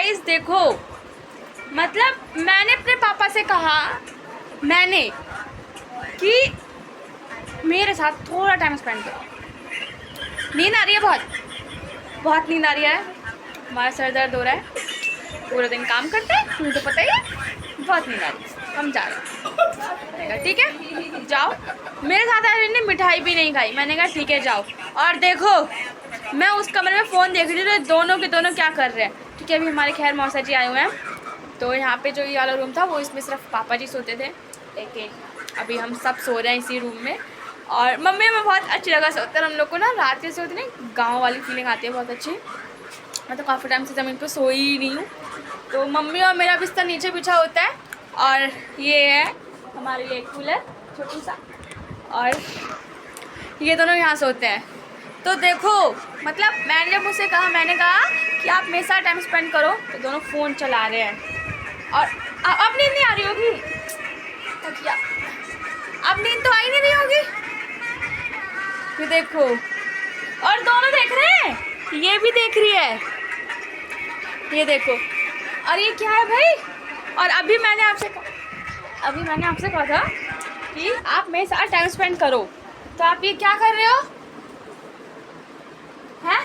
Guys देखो, मतलब मैंने अपने पापा से कहा कि मेरे साथ थोड़ा टाइम स्पेंड करो। नींद आ रही है, बहुत नींद आ रही है, हमारा सर दर्द हो रहा है, पूरे दिन काम करते हैं, तुम्हें तो पता ही है, बहुत नींद आ रही है, हम जा रहे हैं। ठीक है जाओ, मेरे साथ आने ने मिठाई भी नहीं खाई, मैंने कहा ठीक है जाओ। और देखो मैं उस कमरे में फ़ोन देख रही थी, तो दोनों के दोनों क्या कर रहे हैं। ठीक है, अभी हमारे खैर मौसा जी आए हुए हैं, तो यहाँ पे जो ये वाला रूम था वो इसमें सिर्फ पापा जी सोते थे, लेकिन अभी हम सब सो रहे हैं इसी रूम में। और मम्मी हमें बहुत अच्छी जगह सोते हैं, हम लोग को ना रात के सोते नहीं, गाँव वाली फीलिंग आती है बहुत अच्छी। मैं तो काफ़ी टाइम से ज़मीन पर सोई ही नहीं हूँ, तो मम्मी और मेरा बिस्तर नीचे बिछा होता है, और ये है हमारे लिए कूलर छोटू सा, और ये दोनों यहाँ सोते हैं। तो देखो मतलब मैंने जब मुझसे कहा, मैंने कहा कि आप मेरे साथ टाइम स्पेंड करो, तो दोनों फ़ोन चला रहे हैं। और अब नींद नहीं आ रही होगी, अब नींद तो आ ही नहीं रही होगी, ये देखो। और दोनों देख रहे हैं, ये भी देख रही है, ये देखो। और ये क्या है भाई, और अभी मैंने आपसे कहा था कि आप मेरे साथ टाइम स्पेंड करो, तो आप ये क्या कर रहे हो हैं?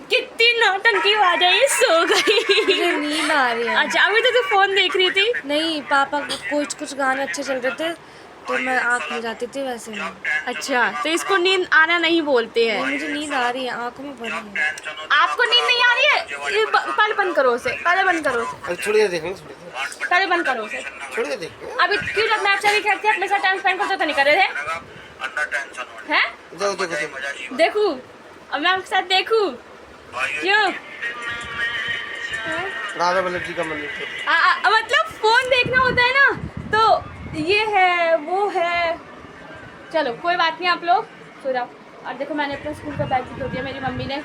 कितनी नौटंकी आ जाए, सो गई। मुझे नींद आ रही है। अच्छा, अभी तो तू फोन देख रही थी। नहीं, पापा कुछ गाने अच्छे चल रहे थे तो मैं आँख मिल जाती थी, वैसे नहीं। अच्छा, तो इसको नींद आना नहीं बोलते हैं। मुझे नींद आ रही है, आँखों में भरी है। आपको नींद नहीं आ रही है, ये पहले बंद करो उसे, पहले बंद करो उसे, थोड़ी देर देखेंगे, पहले बंद करो उसे। थोड़ी देर देखेंगे। अभी क्यों जब मैच चली खेलते अपने साथ टाइम स्पेंड करते तो नहीं कर रहे थे हैं? देखूं, अब मैं आपके साथ देखूं क्यों? राधा वल्लभ जी का मंदिर मतलब फोन देखना होता है ना, तो ये है वो है। चलो कोई बात नहीं, आप लोग सो जाओ। और देखो मैंने अपना स्कूल का बैग भी धो दिया, मेरी मम्मी ने,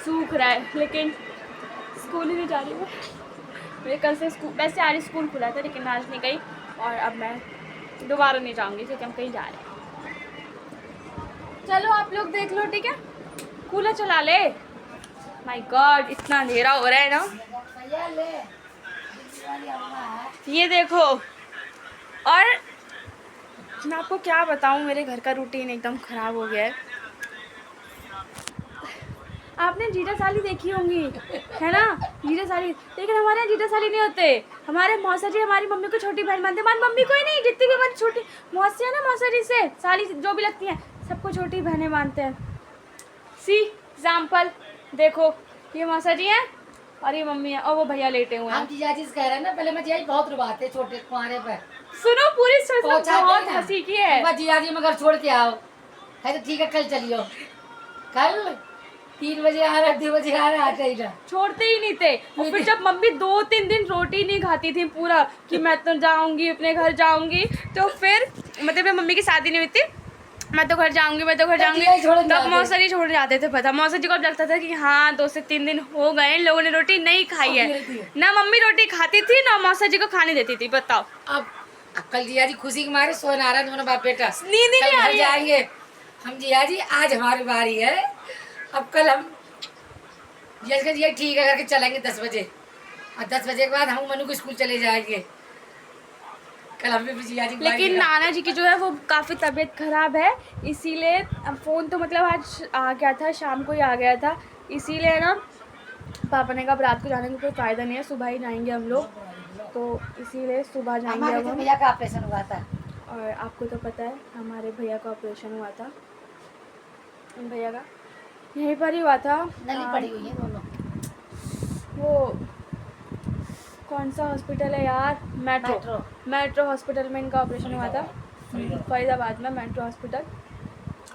सूख रहा है, लेकिन स्कूल ही नहीं जा रही मैं। मेरे कल से स्कूल, वैसे आज स्कूल खुला था लेकिन आज नहीं गई, और अब मैं दोबारा नहीं जाऊँगी क्योंकि हम कहीं जा रहे हैं। चलो आप लोग देख लो, ठीक है, कूलर चला ले। माय गॉड, इतना अंधेरा हो रहा है ना, ये देखो। और मैं आपको क्या बताऊं, मेरे घर का रूटीन एकदम ख़राब हो गया है। आपने जीजा साली देखी होंगी, है ना, जीजा साली, लेकिन हमारे यहाँ जीजा साली नहीं होते। हमारे मौसा जी हमारी मम्मी को छोटी बहन मानते, हमारी मम्मी को ही नहीं, जितनी भी हमारी छोटी मौसी है ना, मौसा जी से साली जो भी लगती हैं सबको छोटी बहनें मानते हैं। सी एग्जाम्पल देखो, ये मौसा जी हैं और ये मम्मी है, और वो भैया लेटे हुए हैं। हम जीजा जी से कह रहे हैं ना, पहले मैं जीजा बहुत रुबाते छोटे कुआरे पर। सुनो पूरी बहुत हंसी की है। बस जीजा जी मगर छोड़ के आओ, है तो ठीक है, कल चलियो। कल 3 बजे आ रहा, 2 बजे आ रहा, आते ही ना छोड़ते ही नहीं थे। और फिर जब मम्मी 2-3 दिन रोटी नहीं खाती थी पूरा, कि मैं तो जाऊंगी अपने घर जाऊंगी, तो फिर मतलब मम्मी की शादी नहीं हुई थी, मैं तो घर जाऊंगी, मैं तो घर जाऊंगी, तब मौसा जी छोड़ जाते थे। पता मौसा जी को अब लगता था कि हाँ 2 से 3 दिन हो गए, लोगों ने रोटी नहीं खाई है, ना मम्मी रोटी खाती थी ना मौसा जी को खाने देती थी। बताओ, अब कल जीजा जी खुशी के मारे सोए आ रहा है, दोनों बाप बेटा नींद ही नहीं आ रही है। जाएंगे हम जीजा जी, आज हमारी बारी है। अब कल हम ये ठीक है करके चलेंगे 10 बजे, और 10 बजे के बाद हम मनु को स्कूल चले जाएंगे। कल हम भी जीजा जी, लेकिन नाना जी की जो है वो काफ़ी तबीयत ख़राब है, इसीलिए अब फ़ोन तो मतलब आज आ गया था, शाम को ही आ गया था, इसीलिए ना पापा ने कहा रात को जाने का कोई फ़ायदा नहीं है, सुबह ही जाएंगे हम लोग, तो इसीलिए सुबह जाएंगे अब हम। भैया का ऑपरेशन हुआ था, और आपको तो पता है हमारे भैया का ऑपरेशन हुआ था, भैया का यहीं पर ही हुआ था। नली पड़ी हुई है दोनों। वो कौन सा हॉस्पिटल है यार, मेट्रो हॉस्पिटल में इनका ऑपरेशन हुआ था, फरीदाबाद में मेट्रो हॉस्पिटल,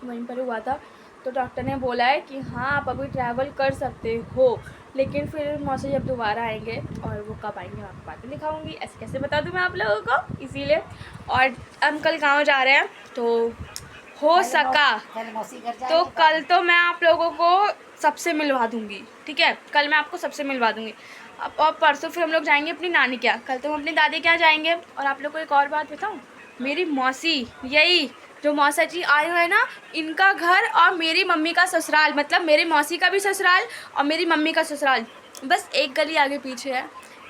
वहीं पर हुआ था। तो डॉक्टर ने बोला है कि हाँ आप अभी ट्रैवल कर सकते हो, लेकिन फिर मौसा जब दोबारा आएंगे और वो कब आएंगे मैं आपको बाद में दिखाऊंगी, ऐसे कैसे बता दूँ मैं आप लोगों को, इसीलिए। और हम कल गाँव जा रहे हैं, तो हो सका तो कल तो मैं आप लोगों को सबसे मिलवा दूँगी, ठीक है, कल मैं आपको सबसे मिलवा दूँगी। और परसों फिर हम लोग जाएंगे अपनी नानी के यहाँ, कल तो हम अपनी दादी के यहाँ जाएंगे। और आप लोग को एक और बात बताऊँ, मेरी मौसी, यही जो मौसा जी आए हुए हैं ना, इनका घर और मेरी मम्मी का ससुराल, मतलब मेरी मौसी का भी ससुराल और मेरी मम्मी का ससुराल बस एक गली आगे पीछे है,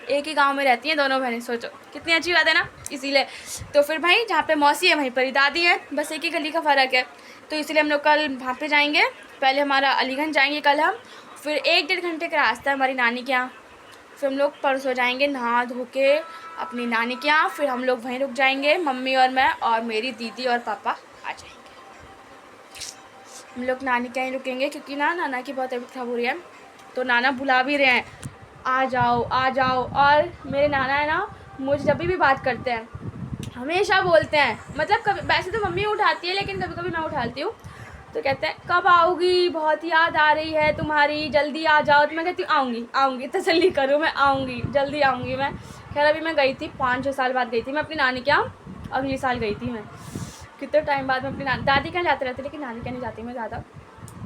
एक ही गांव में रहती हैं दोनों बहनें। सोचो कितनी अच्छी बात है ना। इसीलिए तो फिर भाई जहाँ पे मौसी है वहीं पर ही दादी है, बस एक ही गली का फ़र्क है। तो इसलिए हम लोग कल वहाँ पे जाएंगे। पहले हमारा अलीगंज जाएंगे कल हम, फिर 1-1.5 घंटे का रास्ता है हमारी नानी के यहाँ। फिर हम लोग परसों जाएंगे नहा धो के अपनी नानी के यहाँ, फिर हम लोग वहीं रुक जाएंगे, मम्मी और मैं और मेरी दीदी और पापा आ जाएंगे। हम लोग नानी के यहाँ रुकेंगे क्योंकि ना नाना की बहुत तबीयत खराब हो रही है, तो नाना बुला भी रहे हैं आ जाओ आ जाओ। और मेरे नाना है ना, मुझे जब भी बात करते हैं हमेशा बोलते हैं, मतलब कभी वैसे तो मम्मी उठाती है लेकिन कभी कभी मैं उठाती हूँ, तो कहते हैं कब आओगी, बहुत याद आ रही है तुम्हारी, जल्दी आ जाओ। तो मैं कहती हूँ आऊँगी आऊँगी, तसल्ली करो, मैं आऊँगी, जल्दी आऊँगी मैं। खैर अभी मैं गई थी 5-6 साल बाद गई थी मैं अपनी नानी के यहाँ, अगले साल गई थी मैं। कितने टाइम बाद मैं अपनी दादी के यहाँ जाते रहती, लेकिन नानी के नहीं जाती मैं ज़्यादा,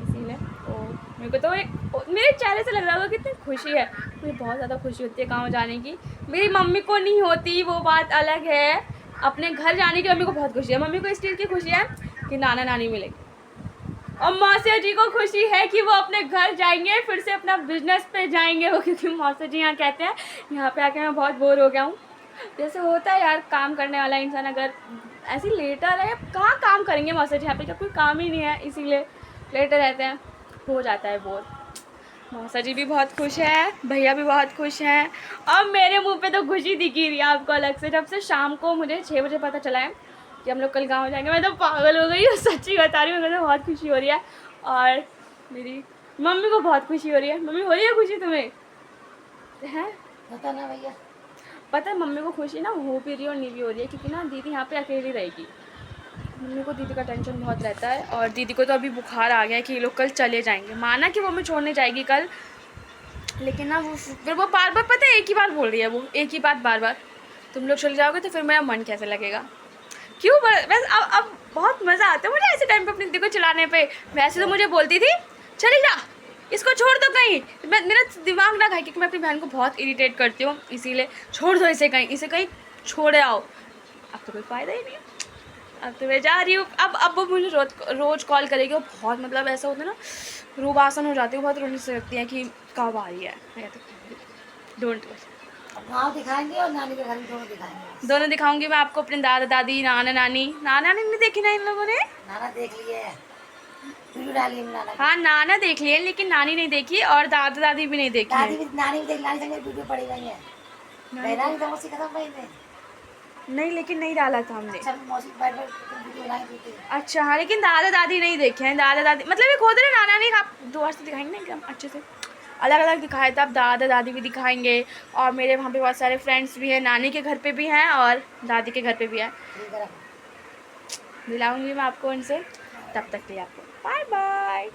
इसीलिए। तो मेरे को तो एक मेरे चेहरे से लग रहा होगा कितनी खुशी है, मुझे बहुत ज़्यादा खुशी होती है गाँव जाने की। मेरी मम्मी को नहीं होती वो बात अलग है, अपने घर जाने की मम्मी को बहुत खुशी है। मम्मी को इस चीज़ की खुशी है कि नाना नानी मिलेंगे, और मौसा जी को खुशी है कि वो अपने घर जाएंगे, फिर से अपना बिजनेस पे जाएंगे वो, क्योंकि मौसा जी यहाँ कहते हैं यहाँ पे आके मैं बहुत बोर हो गया हूँ। जैसे होता है यार, काम करने वाला इंसान अगर ऐसे ही लेटा रहे, कहाँ काम करेंगे मौसा जी यहाँ पे, जब कोई काम ही नहीं है, इसीलिए लेटे रहते हैं, हो जाता है बोर। मौसा जी भी बहुत खुश है, भैया भी बहुत खुश हैं, और मेरे मुंह पे तो खुशी दिखी रही है आपको अलग से। जब से शाम को मुझे 6 बजे पता चला है कि हम लोग कल गाँव जाएंगे, मैं तो पागल हो गई हूँ, सच्ची बता रही हूँ, मुझे तो बहुत खुशी हो रही है। और मेरी मम्मी को बहुत खुशी हो रही है। मम्मी हो रही है खुशी तुम्हें? है पता ना भैया, पता है मम्मी को खुशी ना हो भी रही है और नहीं भी हो रही है, क्योंकि ना दीदी यहाँ पे अकेली रहेगी। मम्मी को दीदी का टेंशन बहुत रहता है, और दीदी को तो अभी बुखार आ गया है कि ये लोग कल चले जाएंगे। माना कि वो हमें छोड़ने जाएगी कल, लेकिन ना वो फिर वो बार बार, पता है एक ही बार बोल रही है, वो एक ही बात बार बार, तुम लोग चले जाओगे तो फिर मेरा मन कैसे लगेगा। क्यों बस अब बहुत मज़ा आता है मुझे ऐसे टाइम पे अपनी दीदी को चलाने पे। वैसे तो मुझे बोलती थी चली जा, इसको छोड़ दो कहीं, मेरा दिमाग ना खाए, क्योंकि मैं अपनी बहन को बहुत इरिटेट करती हूँ, इसीलिए छोड़ दो इसे कहीं छोड़े आओ। अब तो कोई फ़ायदा ही नहीं है, अब तो मैं जा रही हूँ। अब वो मुझे रोज़ कॉल करेगी, और बहुत मतलब ऐसा होता है ना, रूबासन हो जाती है, बहुत रोने से लगती है कि कब आ रही है। मैं कहती डोंट अब गाँव दिखाएंगे और नानी के घर में दोनों दिखाएंगे। दोनों दिखाऊंगी मैं आपको, अपने दादा दादी नाना नानी। नाना नानी नहीं देखी ना इन लोगों ने? नाना देख लिए है, वीडियो डाली है नाना की। हाँ नाना देख लिए, लेकिन नानी नहीं देखी, और दादा दादी भी नहीं देखी दादी है। भी, नानी भी देख, नानी संगे वीडियो पड़ी गई है। नानी तो मौसी खत्म भाई ने, नहीं लेकिन नहीं डाला था हमने। अच्छा मौसी बैठ बैठ वीडियो बनाई थी। अच्छा हाँ, लेकिन दादा दादी नहीं देखे हैं। दादा दादी मतलब एक होते ना नाना नहीं, आप दोबारा से दिखाएंगे ना एकदम अच्छे से, अलग अलग दिखाए तब दादा दादी भी दिखाएंगे। और मेरे वहाँ पे बहुत सारे फ्रेंड्स भी हैं, नानी के घर पे भी हैं और दादी के घर पे भी हैं, मिलाऊंगी मैं आपको उनसे। तब तक के लिए आपको बाय बाय।